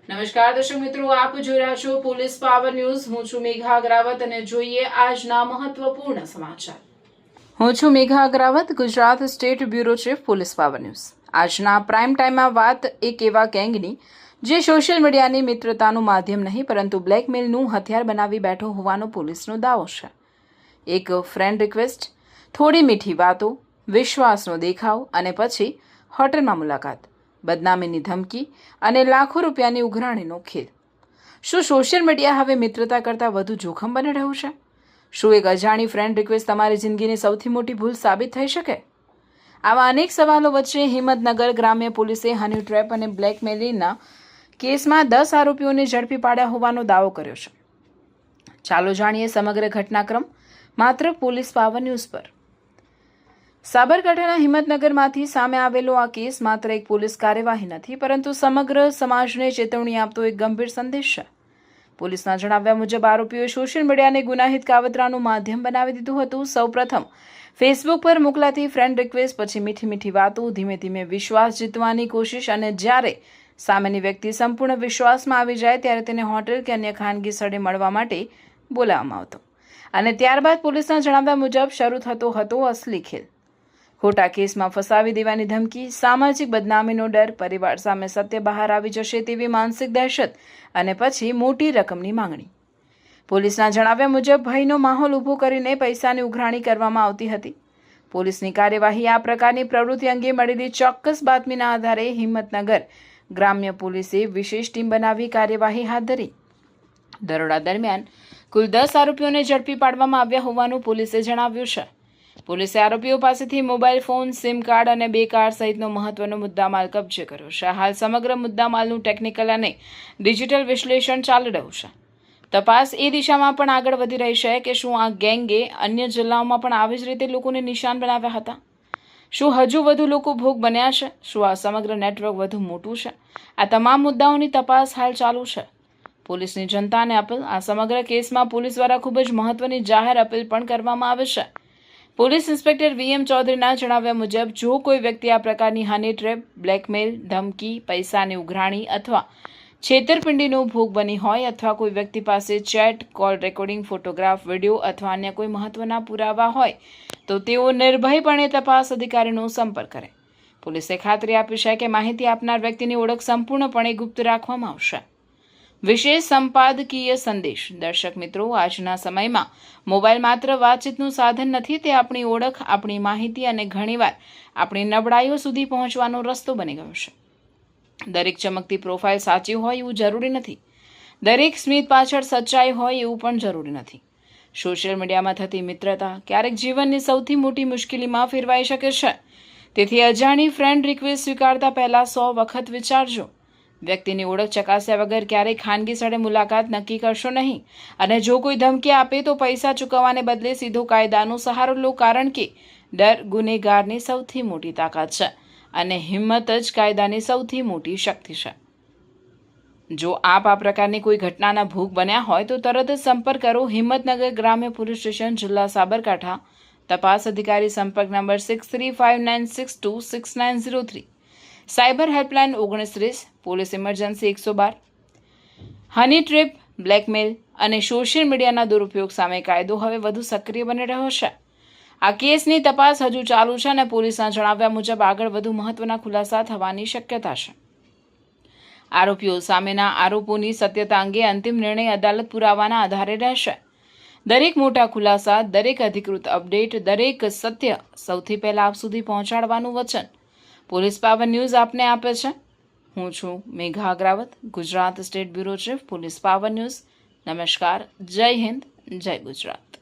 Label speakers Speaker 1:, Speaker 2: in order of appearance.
Speaker 1: નમસ્કાર દર્શક મિત્રો, આપ જોઈ રહ્યા છો પોલીસ પાવર ન્યૂઝ। હું છું મેઘા અગ્રાવત અને જોઈએ આજના મહત્વપૂર્ણ સમાચાર। હું છું Megha Agravat, Gujarat state bureau chief, Police Power News. આજના પ્રાઇમ ટાઈમમાં વાત એક એવા ગેંગની જે સોશિયલ મીડિયાની મિત્રતાનું માધ્યમ નહીં પરંતુ બ્લેકમેલનું હથિયાર બનાવી બેઠો હોવાનો પોલીસનો દાવો છે। એક ફ્રેન્ડ રિક્વેસ્ટ, થોડી મીઠી વાતો, વિશ્વાસનો દેખાવ અને પછી હોટલમાં મુલાકાત, બદનામીની ધમકી અને લાખો રૂપિયાની ઉઘરાણીનો ખેલ। શું સોશિયલ મીડિયા હવે મિત્રતા કરતાં વધુ જોખમ બની રહ્યું છે? શું એક અજાણી ફ્રેન્ડ રિક્વેસ્ટ તમારી જિંદગીની સૌથી મોટી ભૂલ સાબિત થઈ શકે? આવા અનેક સવાલો વચ્ચે હિંમતનગર ગ્રામ્ય પોલીસે હની ટ્રેપ અને બ્લેકમેલિંગના કેસમાં 10 આરોપીઓને ઝડપી પાડ્યા હોવાનો દાવો કર્યો છે। ચાલો જાણીએ સમગ્ર ઘટનાક્રમ માત્ર પોલીસ પાવર ન્યૂઝ પર। સાબરકાંઠાના હિંમતનગરમાંથી સામે આવેલો આ કેસ માત્ર એક પોલીસ કાર્યવાહી નથી પરંતુ સમગ્ર સમાજને ચેતવણી આપતો એક ગંભીર સંદેશ છે। પોલીસના જણાવ્યા મુજબ આરોપીઓએ સોશિયલ મીડિયાને ગુનાહિત કાવતરાનું માધ્યમ બનાવી દીધું હતું। સૌપ્રથમ ફેસબુક પર મોકલાતી ફ્રેન્ડ રિક્વેસ્ટ, પછી મીઠી મીઠી વાતો, ધીમે ધીમે વિશ્વાસ જીતવાની કોશિશ અને જ્યારે સામેની વ્યક્તિ સંપૂર્ણ વિશ્વાસમાં આવી જાય ત્યારે તેને હોટેલ કે અન્ય ખાનગી સ્થળે મળવા માટે બોલાવવામાં આવતો અને ત્યારબાદ પોલીસના જણાવ્યા મુજબ શરૂ થતો હતો અસલી ખેલ। ખોટા કેસમાં ફસાવી દેવાની ધમકી, સામાજિક બદનામીનો ડર, પરિવાર સામે સત્ય બહાર આવી જશે તેવી માનસિક દહેશત અને પછી મોટી રકમની માંગણી। પોલીસના જણાવ્યા મુજબ ભયનો માહોલ ઊભો કરીને પૈસાની ઉઘરાણી કરવામાં આવતી હતી। પોલીસની કાર્યવાહી આ પ્રકારની પ્રવૃત્તિ અંગે મળેલી ચોક્કસ બાતમીના આધારે હિંમતનગર ગ્રામ્ય પોલીસે વિશેષ ટીમ બનાવી કાર્યવાહી હાથ ધરી। દરોડા દરમિયાન કુલ 10 આરોપીઓને ઝડપી પાડવામાં આવ્યા હોવાનું પોલીસે જણાવ્યું છે। પોલીસે આરોપીઓ પાસેથી મોબાઈલ ફોન, સિમ કાર્ડ અને 2 કાર સહિતનો મહત્વનો મુદ્દામાલ કબજે કર્યો છે। હાલ સમગ્ર મુદ્દામાલનું ટેકનિકલ અને ડિજિટલ વિશ્લેષણ ચાલી રહ્યું છે। તપાસ એ દિશામાં પણ આગળ વધી રહી છે કે શું આ ગેંગે અન્ય જિલ્લાઓમાં પણ આવી જ રીતે લોકોને નિશાન બનાવ્યા હતા? શું હજુ વધુ લોકો ભોગ બન્યા છે? શું આ સમગ્ર નેટવર્ક વધુ મોટું છે? આ તમામ મુદ્દાઓની તપાસ હાલ ચાલુ છે। પોલીસની જનતાને અપીલ, આ સમગ્ર કેસમાં પોલીસ દ્વારા ખૂબ જ મહત્વની જાહેર અપીલ પણ કરવામાં આવે છે। પોલીસ ઇન્સ્પેક્ટર VM ચૌધરીના જણાવ્યા મુજબ જો કોઈ વ્યક્તિ આ પ્રકારની હની ટ્રેપ, બ્લેકમેલ, ધમકી, પૈસાની ઉઘરાણી અથવા છેતરપિંડીનો ભોગ બની હોય અથવા કોઈ વ્યક્તિ પાસે chat, call recording, photograph, video અથવા અન્ય કોઈ મહત્વના પુરાવા હોય તો તેઓ નિર્ભયપણે તપાસ અધિકારીનો સંપર્ક કરે। પોલીસે ખાતરી આપી છે કે માહિતી આપનાર વ્યક્તિની ઓળખ સંપૂર્ણપણે ગુપ્ત રાખવામાં આવશે। વિશેષ સંપાદકીય સંદેશ। દર્શક મિત્રો, આજના સમયમાં મોબાઈલ માત્ર વાતચીતનું સાધન નથી, તે આપણી ઓળખ, આપણી માહિતી અને ઘણીવાર આપણી નબળાઈઓ સુધી પહોંચવાનો રસ્તો બની ગયો છે। દરેક ચમકતી પ્રોફાઇલ સાચી હોય એવું જરૂરી નથી, દરેક સ્મિત પાછળ સચ્ચાઈ હોય એવું પણ જરૂરી નથી। સોશિયલ મીડિયામાં થતી મિત્રતા ક્યારેક જીવનની સૌથી મોટી મુશ્કેલીમાં ફેરવાઈ શકે છે। તેથી અજાણી ફ્રેન્ડ રિક્વેસ્ટ સ્વીકારતા પહેલા 100 વખત વિચારજો। વ્યક્તિની ઓળખ ચકાસ્યા વગર ક્યારેય ખાનગી સ્થળે મુલાકાત નક્કી કરશો નહીં અને જો કોઈ ધમકી આપે તો પૈસા ચૂકવવાને બદલે સીધો કાયદાનો સહારો લો, કારણ કે ડર ગુનેગારની સૌથી મોટી તાકાત છે અને હિંમત જ કાયદાની સૌથી મોટી શક્તિ છે। જો આપ આ પ્રકારની કોઈ ઘટનાના ભોગ બન્યા હોય તો તરત જ સંપર્ક કરો હિંમતનગર ગ્રામ્ય પોલીસ સ્ટેશન, જિલ્લા સાબરકાંઠા। તપાસ અધિકારી, સંપર્ક number 6359626903, cyber helpline 2930, police emergency 112। હની ટ્રેપ, બ્લેકમેલ અને સોશિયલ મીડિયાના દુરુપયોગ સામે કાયદો હવે વધુ સક્રિય બની રહ્યો છે। આ કેસની તપાસ હજુ ચાલુ છે અને પોલીસના જણાવ્યા મુજબ આગળ વધુ મહત્વના ખુલાસા થવાની શક્યતા છે। આરોપીઓ સામેના આરોપોની સત્યતા અંગે અંતિમ નિર્ણય અદાલત પુરાવાના આધારે રહેશે। દરેક મોટા ખુલાસા, દરેક અધિકૃત અપડેટ, દરેક સત્ય સૌથી પહેલા આપ સુધી પહોંચાડવાનું વચન પોલીસ પાવર ન્યૂઝ આપને આપે છે। હું છું Megha Agravat, Gujarat state bureau chief, Police Power News. નમસ્કાર, જય હિન્દ, જય ગુજરાત।